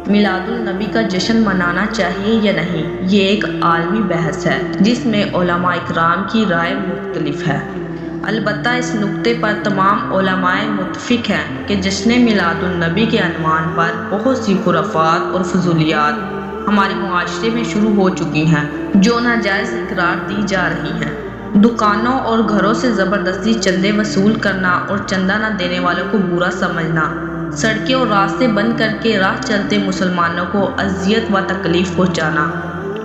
میلاد النبی کا جشن منانا چاہیے یا نہیں، یہ ایک عالمی بحث ہے جس میں علماء اکرام کی رائے مختلف ہے۔ البتہ اس نکتے پر تمام علماء متفق ہیں کہ جشن میلاد النبی کے عنوان پر بہت سی خرافات اور فضولیات ہمارے معاشرے میں شروع ہو چکی ہیں جو ناجائز قرار دی جا رہی ہیں۔ دکانوں اور گھروں سے زبردستی چندے وصول کرنا اور چندہ نہ دینے والوں کو برا سمجھنا، سڑکیں اور راستے بند کر کے راہ چلتے مسلمانوں کو اذیت و تکلیف پہنچانا،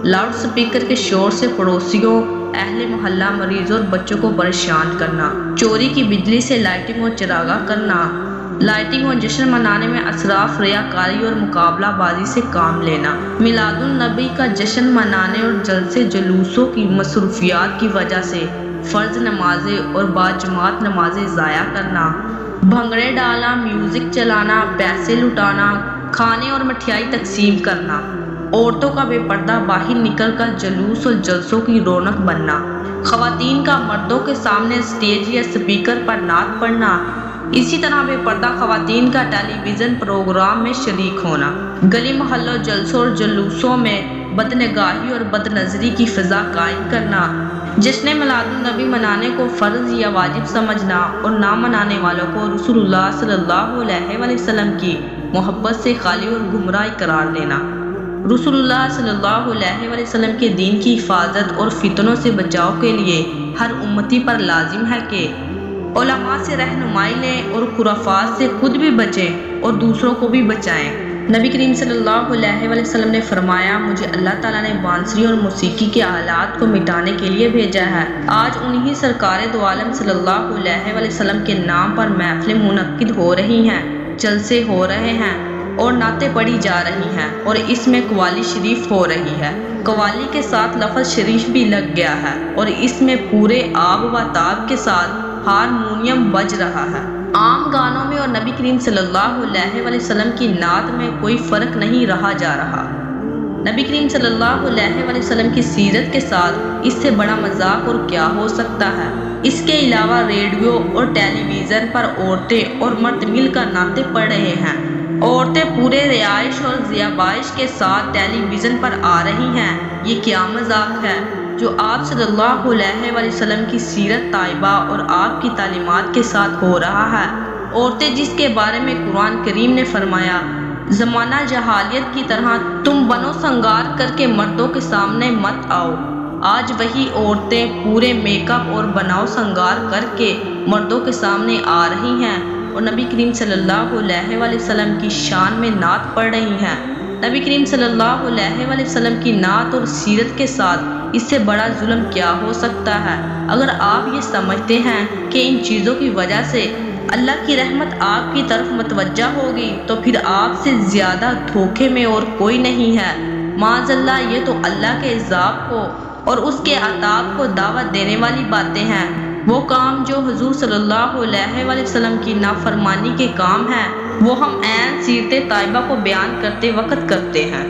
لاؤڈ سپیکر کے شور سے پڑوسیوں، اہل محلہ، مریضوں اور بچوں کو پریشان کرنا، چوری کی بجلی سے لائٹنگ اور چراغاں کرنا، لائٹنگ اور جشن منانے میں اسراف، ریاکاری اور مقابلہ بازی سے کام لینا، میلاد النبی کا جشن منانے اور جلسے جلوسوں کی مصروفیات کی وجہ سے فرض نمازیں اور باجماعت نمازیں ضائع کرنا، بھنگڑے ڈالنا، میوزک چلانا، پیسے لٹانا، کھانے اور مٹھائی تقسیم کرنا، عورتوں کا بے پردہ باہر نکل کر جلوس اور جلسوں کی رونق بننا، خواتین کا مردوں کے سامنے اسٹیج یا اسپیکر پر نعت پڑھنا، اسی طرح بے پردہ خواتین کا ٹیلی ویژن پروگرام میں شریک ہونا، گلی محلوں، جلسوں اور جلوسوں میں بدنگاہی اور بد نظری کی فضا قائم کرنا، جشن میلاد النبی منانے کو فرض یا واجب سمجھنا اور نہ منانے والوں کو رسول اللہ صلی اللہ علیہ وسلم کی محبت سے خالی اور گمراہ قرار دینا۔ رسول اللہ صلی اللہ علیہ وسلم کے دین کی حفاظت اور فتنوں سے بچاؤ کے لیے ہر امتی پر لازم ہے کہ علماء سے رہنمائی لیں اور خرافات سے خود بھی بچیں اور دوسروں کو بھی بچائیں۔ نبی کریم صلی اللہ علیہ وسلم نے فرمایا، مجھے اللہ تعالیٰ نے بانسری اور موسیقی کے آلات کو مٹانے کے لیے بھیجا ہے۔ آج انہی سرکار دو عالم صلی اللہ علیہ وسلم کے نام پر محفلیں منعقد ہو رہی ہیں، جلسے ہو رہے ہیں اور نعتیں پڑھی جا رہی ہیں اور اس میں قوالی شریف ہو رہی ہے۔ قوالی کے ساتھ لفظ شریف بھی لگ گیا ہے اور اس میں پورے آب و تاب کے ساتھ ہارمونیم بج رہا ہے۔ عام گانوں میں اور نبی کریم صلی اللہ علیہ وسلم کی نعت میں کوئی فرق نہیں رہا جا رہا۔ نبی کریم صلی اللہ علیہ وسلم کی سیرت کے ساتھ اس سے بڑا مذاق اور کیا ہو سکتا ہے۔ اس کے علاوہ ریڈیو اور ٹیلی ویژن پر عورتیں اور مرد مل کر نعتیں پڑھ رہے ہیں۔ عورتیں پورے رہائش اور زیبائش کے ساتھ ٹیلی ویژن پر آ رہی ہیں۔ یہ کیا مذاق ہے جو آپ صلی اللہ علیہ وسلم کی سیرت طیبہ اور آپ کی تعلیمات کے ساتھ ہو رہا ہے۔ عورتیں جس کے بارے میں قرآن کریم نے فرمایا، زمانہ جہالیت کی طرح تم بنو سنگار کر کے مردوں کے سامنے مت آؤ، آج وہی عورتیں پورے میک اپ اور بناؤ سنگار کر کے مردوں کے سامنے آ رہی ہیں اور نبی کریم صلی اللہ علیہ وسلم کی شان میں نعت پڑھ رہی ہیں۔ نبی کریم صلی اللہ علیہ وسلم کی نعت اور سیرت کے ساتھ اس سے بڑا ظلم کیا ہو سکتا ہے؟ اگر آپ یہ سمجھتے ہیں کہ ان چیزوں کی وجہ سے اللہ کی رحمت آپ کی طرف متوجہ ہوگی تو پھر آپ سے زیادہ دھوکے میں اور کوئی نہیں ہے۔ معاذ اللہ، یہ تو اللہ کے عذاب کو اور اس کے عذاب کو دعوت دینے والی باتیں ہیں۔ وہ کام جو حضور صلی اللہ علیہ وسلم کی نافرمانی کے کام ہیں وہ ہم عین سیرت طیبہ کو بیان کرتے وقت کرتے ہیں۔